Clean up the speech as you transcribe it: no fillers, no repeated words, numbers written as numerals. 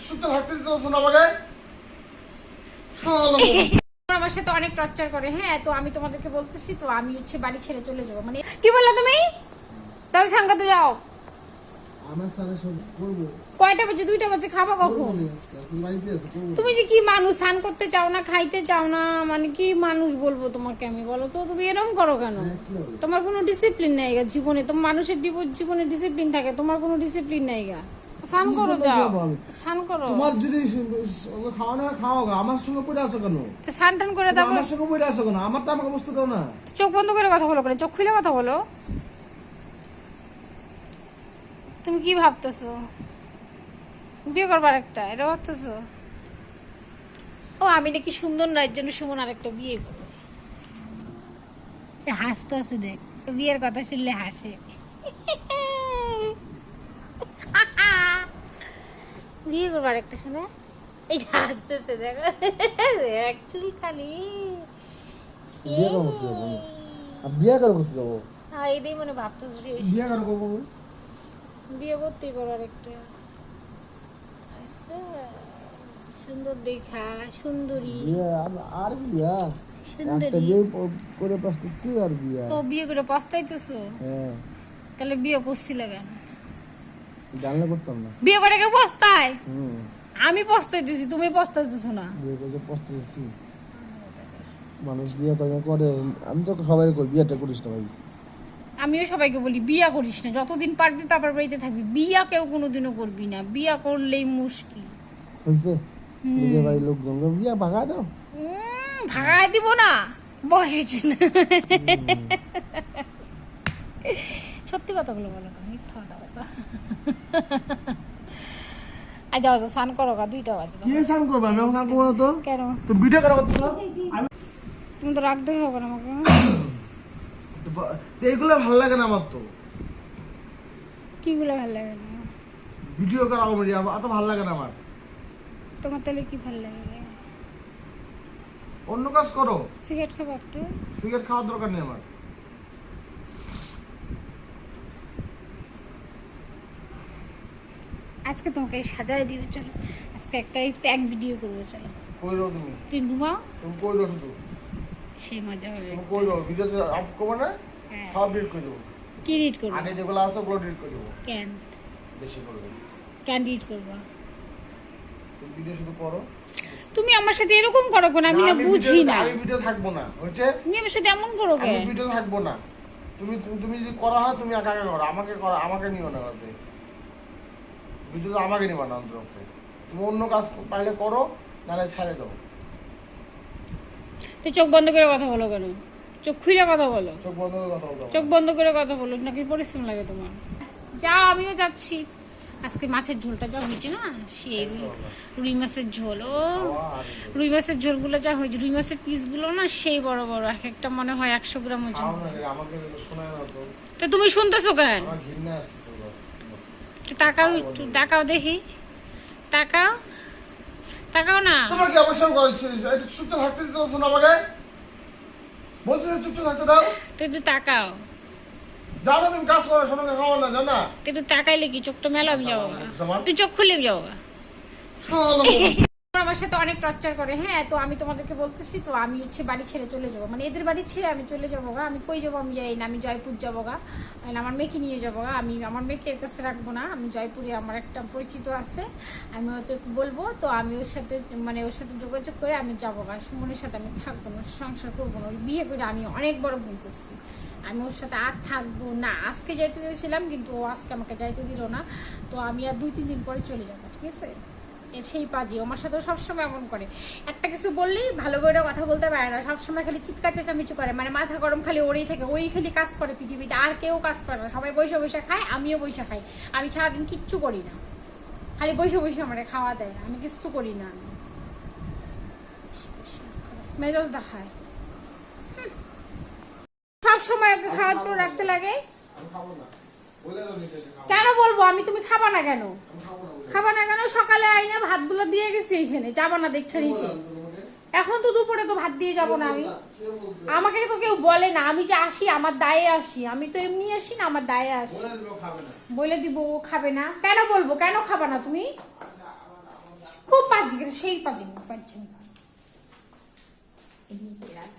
চুপটা থাকতে দিতে পারছো না আমাকে? আমার সাথে অনেক টর্চার করে। হ্যাঁ, তো আমি তোমাদেরকে বলতেছি তো আমি হচ্ছে বাড়ি ছেড়ে চলে যাবো। মানে কি বললা তুমি? তাদের সঙ্গে যাও। আমার সাথে সব করবো। কয়টা বাজে? 2টা বাজে। খাবা কখন? তুমি যে কি মানুষ, স্নান করতে চাও না, খাইতে চাও না, মানে কি মানুষ বলবো তোমাকে আমি? বলো তো তুমি এরকম করো কেন? তোমার কোনো ডিসিপ্লিন নাই গা জীবনে। তোমার মানুষের জীবনে ডিসিপ্লিন থাকে, তোমার কোনো ডিসিপ্লিন নাই গা। স্নান করো, যাও স্নান করো। তোমার যদি খাওয়া না খাও গা, আমার সঙ্গে পড়ে আসো কেন? স্নান টান করে দাও। আমার সঙ্গে পড়ে আসো কেন? আমার তো আমাকে বুঝতে দাও না। চোখ বন্ধ করে কথা বলো কেন? চোখ খুলে কথা বলো। তুমি কি ভাবতেছো? বিয়ে করবার একটা এটা ভাবতেছো? ও আমি নাকি সুন্দর না, এর জন্য সুমন আরেকটা বিয়ে করবো। হাসতে আছে, দেখ বিয়ের কথা শুনলে হাসে। বিয়ে করবার একটা শোনা, এই যে হাসতেছে দেখো, অ্যাকচুয়ালি খালি বিয়ে করে করতে যাবো। হ্যাঁ এটাই মনে ভাবতেছো। বিয়ে করে করবো, বিয়ে করতেই করবার একটা সুন্দর দেখা, সুন্দরী আর বিয়া সুন্দরী। বিয়ে করে পস্তাচ্ছি আর বিয়া। ও বিয়ে করে পস্তাইতেছো? হ্যাঁ। তাহলে বিয়ে করছিল কেন? জানলে করতাম না। বিয়ে করে কেউ পস্তায়? আমি পস্তাইতেছি, তুমি পস্তাইতেছো না। বিয়ে করে পস্তাচ্ছি। মানুষ বিয়ে করে, আমি তো সবাই করি বিয়েটা করিস না ভাই। আমিও সবাইকে বলি বিয়া করিস না, যতদিন পারবি বাবার বাড়িতে থাকবি। বিয়া কেউ কোনোদিনও করবি না, বিয়া করলেই মুশকিল হয়েছে। নিজের বাড়ির লোকজন বিয়া ভাগা দাও। ভাগায় দিব না, বয়স না। সত্যি কথাগুলো বলো না, মিথ্যা কথা বলো। আজ যাও স্নান করো গা, 2টা বাজে। কি স্নান করবে? আমি স্নান করবো না তো। কেন? তো ভিডিও করো তো। তুমি তো রাগ দেখো কেন আমাকে? এইগুলো ভালো লাগে না আমার। তো কিগুলো ভালো লাগে না? ভিডিও করা অত ভালো লাগে না আমার। তোমার তাহলে কি ভালো লাগে? অন্য কাজ করো। সিগারেট খাবো একটা? সিগারেট খাওয়ার দরকার নেই আমার। আজকে তোমাকে সাজায় দিবে, চলো আজকে একটা প্র্যাঙ্ক ভিডিও করবো। চলো কইরো তুমি। তুমি ঘুমাও, তুমি কইরো শুধু। সেই মজা হবে। তুমি কইরো ভিডিওতে আপ করবে না? হ্যাঁ। সব ডিলিট করে দেবো। কি ডিলিট করবো? আগে যেগুলো আছে ওগুলো ডিলিট করে দেবো। কেন? বেশি করবে। কেন ডিলিট করবো? তুমি ভিডিও শুধু করো। তুমি আমার সাথে এরকম করো কেন? আমি না বুঝি না। আমি ভিডিও থাকবো না, হচ্ছে? তুমি আমার সাথে এমন করো আমি কেন? ভিডিও থাকবো না। তুমি তুমি যদি করা হয় তুমি একা একা করো, আমাকে নিও না করতে। ভিডিও আমাকে নিবা না অন্তরপক্ষে। তুমি অন্য কাজ পারলে করো, নাহলে ছেড়ে দাও। তো চোখ বন্ধ করে কথা বলো কেন? চোখ খুলে কথা বলো। চোখ বন্ধ করে কথা বলো। চোখ বন্ধ করে কথা বলো, নাকি পরিশ্রম লাগে তোমার? যাও, আমিও যাচ্ছি। আজকে মাছের ঝোলটা যা হয়েছে না, সেই রুই মাছের ঝোল। ও রুই মাছের ঝোলগুলো যা হয়েছে, রুই মাছের পিসগুলো না সেই বড় বড়, এক একটা মনে হয় 100 গ্রাম ওজন। তো তুমি শুনতেছো কেন? তাকাও একটু, তাকাও দেখি, তাকাও তাকাও না। তোমার কি অবশ্য চুপটা থাকতে দিতে পারছো না আমাকে? বলছো যে চুপটা থাকতে দাও। তো একটু তাকাও। যাও না, তুমি কাজ করো, শোনো খাওয়া না, জানা? একটু তাকাইলে কি চোখটা মেলো, আমি যাবো। তুই চোখ খুলে যাবো। আমার সাথে অনেক টর্চার করে। হ্যাঁ, তো আমি তোমাদেরকে বলতেছি তো আমি হচ্ছে বাড়ি ছেড়ে চলে যাবো। মানে এদের বাড়ি ছেড়ে আমি চলে যাবো গা। আমি কই যাবো আমি যাই না, আমি জয়পুর যাবো গা। আমার মেয়েকে নিয়ে যাবো গা। আমি আমার মেয়েকে এর কাছে রাখবো না। আমি জয়পুরে আমার একটা পরিচিত আছে, আমি হয়তো বলবো। তো আমি ওর সাথে ওর সাথে যোগাযোগ করে আমি যাবো গা। সুমনের সাথে আমি থাকবো না, সংসার করবো না। বিয়ে করে আমি অনেক বড় ভুল করছি। আমি ওর সাথে আর থাকবো না। আজকে যাইতে চেয়েছিলাম, কিন্তু ও আজকে আমাকে যাইতে দিল না। তো আমি আর 2-3 দিন পরে চলে যাবো, ঠিক আছে? সেই পাজি আমার সাথে সবসময় এমন করে। একটা কিছু বললেই ভালো করে কথা বলতে পারে না, সবসময় খালি চিৎকার চেঁচামেচি করে। মানে মাথা গরম, খালি ওরেই থাকে। ওই খালি কাজ করে পৃথিবীতে, আর কেউ কাজ করে না। সবাই বৈশা বৈশা খায়, আমিও বৈশা খাই। আমি সারাদিন কিচ্ছু করি না, খালি বৈশা বৈশা আমার খাওয়া দেয়। আমি কিচ্ছু করি না, আমি মেজাজ দেখায়। সবসময় ওকে খাওয়ার জন্য রাখতে লাগে। কেন বলবো আমি? তুমি খাবা না কেন? খাবা না কেন? সকালে আইনা ভাতগুলো দিয়ে গেছি এখানে, যাবা না দেখে নিচে। এখন তো দুপুরে তো ভাত দিয়ে যাবো না আমি। আমাকে তো কেউ বলে না, আমি যে আসি আমার দায়ে আসি। আমি তো এমনি আসি না, আমার দায়ে আসি। বলে দিব ও খাবে না। কেন বলবো? কেন খাবা না তুমি? আজকের সেই পাচ্ছেন এমনি করে রাখ